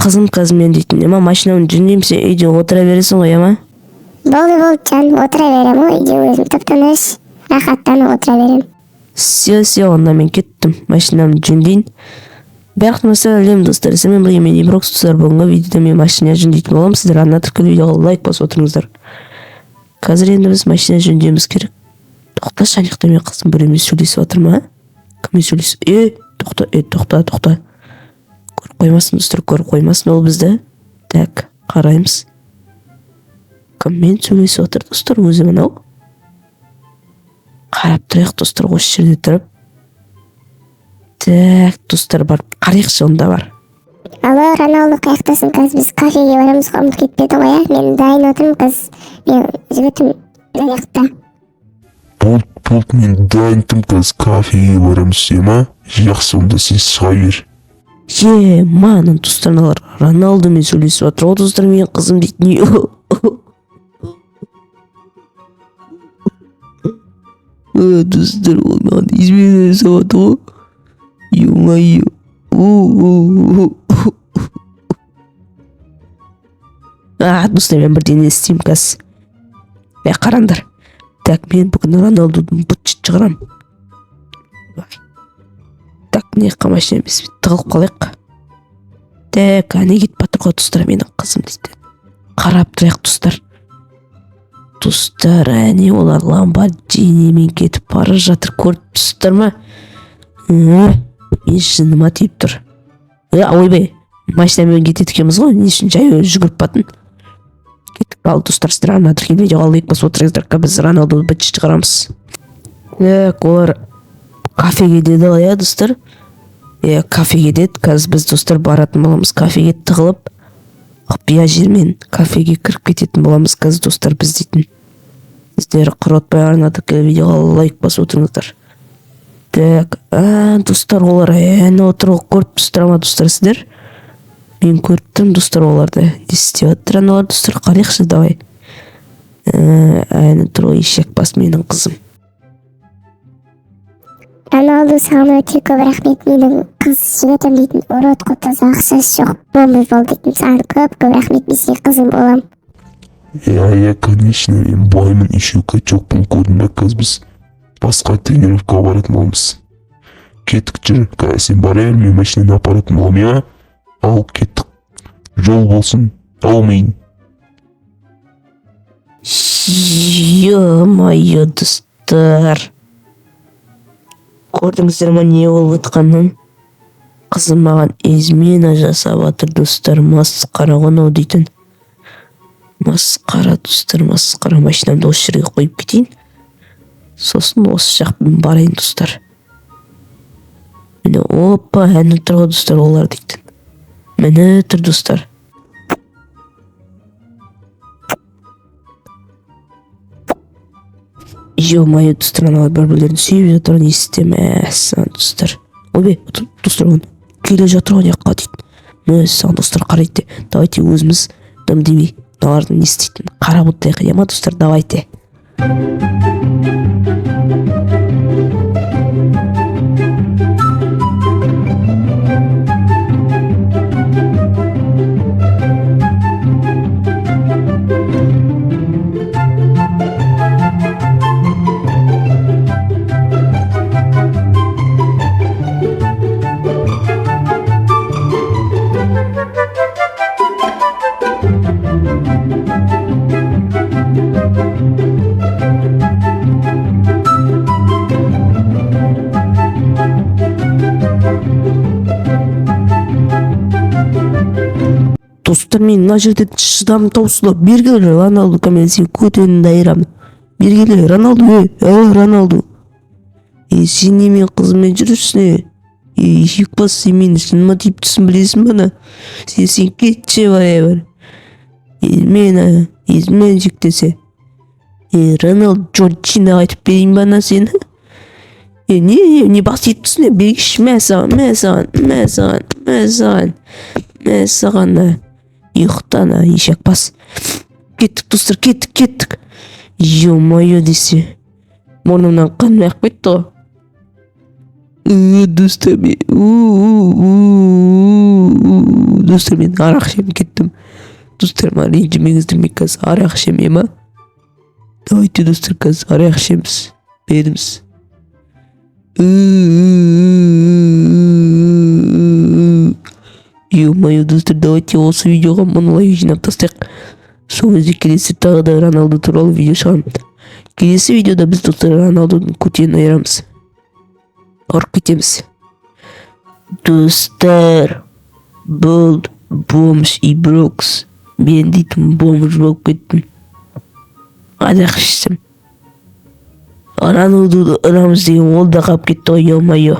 Кызым казыр мен дейтін, ема машинамды жөндеймін, сен үйде отыра бересің ғой, ема? Болды жаным, отыра берем ғой, үйде өзім тып-тыныш рахаттанып отыра берем. Все, онда мен кеттім, машинамды жөндейін. Барлық нәрсе әлем достар, сіздермен бірге мен Иброкс достар. Бүгінгі видеода мен машина жөндейтін боламын. Сіздер ана тіркелі видеоға лайк басып отырыңыздар. Қазір енді біз машина жөндеуіміз керек. Тоқта, шаниқта мен қызым біреумен сөйлесіп жатыр ма? Кіммен сөйлесіп? Тоқта. Көріп қоймасын достар, көріп қоймасын ол бізді. Так, қараймыз. Кіммен сөйлесіп жатыр достар, өзі мынау. Қарап тұрайық достар, осы жерде тұрып. Так, достар бар, қарайықшы онда бар. Алло, Роналду, қаяқтасың? Қазір біз кафеге барамыз, ұмытып кетпеді ғой, ә? Мен дайын отырмын, қыз. Мен жігітім жақта. Болды, мен дайындым, қазір кафеге барамыз, ема? Жақсы, онда сен шыға бер. Мана достар, аналар Роналдумен сөйлесіп жатыр. О достар, мен қызым дейтін. Достар, ол маған измена жасап жатыр ғой. Ё-моё. Достар, мен бірден істеймін қазір. Қараңдар. Так, мен бүгін Роналдудың бұтчы шығарам. Так, не қамашын емес, тығылып қалайық. Так, әне кетіп батыр ғой достар, менің қызым дейді. Қарап тұрайық достар. Достар, әне олар Ламборджинимен кетіп бара жатыр, көріп достар ма? Мен жыныма тиіп тұр. Ойбай, машинамен кетеді екенбіз ғой, не үшін жай жүгіріп батын. Кеттік, ал достар, сіздер ана тіркелі видеоға лайк басып отырыңыздар, біз Роналдуды бұтчы шығарамыз. Так, олар кафеге деді ғой, иә достар? Кафеге деді, қазір біз достар баратын боламыз, кафеге тығылып, құпия жермен кафеге кіріп кететін боламыз, қазір достар біз дейтін. Сіздер құротпай ана тіркелі видеоға лайк басып отырыңыздар. Так, достар, олар әне отырғы көріп достар ма достар сіздер? Мен көріптім достар оларды. Не істеп жатыр аналар достар, қарайықшы давай. Әне тұрғы ешек бас менің қызым. Роналду, саған өте көп рахмет, менің қыз жігітім дейтін, урод құтыз ақшасы жоқ, бомбы бол дейтін, саған көп рахмет, мен сенің қызың болам. Конечно, мен байлымын, еще качокпын, көрдің бе, қазір біз басқа тренировкаға баратын боламыз. Кеттік жүр, қазір сен бара бер, мен машинаны апаратын болам, я? Ал, кеттік. Жол болсын, алмайын. Ё-моё, достар. Көрдіңіздер ма не болып жатқанын? Қызым маған измена жасап жатыр достар, масқара ғой дейтін. Масқара достар, масқара. Машинамды осы жерге қойып кетейін. Сосын осы жақпен барайын достар. Міне, опа, әні тұр ғой достар, олар дейтін. Міне тұр достар. Ё-моё, достар, аналар бір-бірлерін сүйіп жатыр, не істемесін достар. Ойбай, достар, оны келе жатыр ғой жаққа дейді. Мәссаған достар, қарайды. Давайте өзіміз дым демей, аналардың не істейтін қарап отырайық, ема достар, давайте. Достар, мен мына жерде шыдамым таусылып, бергелі Роналду, мен сен көтенін дайырамын. Бергелі Роналду, Роналду. Сен немен қызымен жүрсің, ешек бас, сен мені шыныма тиіп түсін білесің бана. Сен кетші бар. Мен жіктесе. Роналду Джорджина айтып берейін бана сені. Не бас етіп түсіне, бергіші мәсаған. Ұйықтана, ешек бас. Кеттік, достар, кеттік. Ё-моё десе. Мұрнымнан қан ақ кетті ғой. Достар, Dostlar ben arak içeyim kettim. Dostlarıma rejiminiz demek kız arak içeyim ha. Давайте dostlar kız arak içeyimiz. Beğenimiz. Ё-моё, достар, давайте осы видеоға мың лайк жинап тастайық. Сол кезде келесі тағы да Роналду туралы видео шығарамын. Келесі видеода біз достар Роналдудың көтенін айырамыз. Ұрып кетеміз. Достар, бұл бомж и Брокс. Мен дейтін бомж болып кеттім. Арақ ішсім. Роналдуды ұрамыз деген ол да қалып кетті ғой, ё-моё.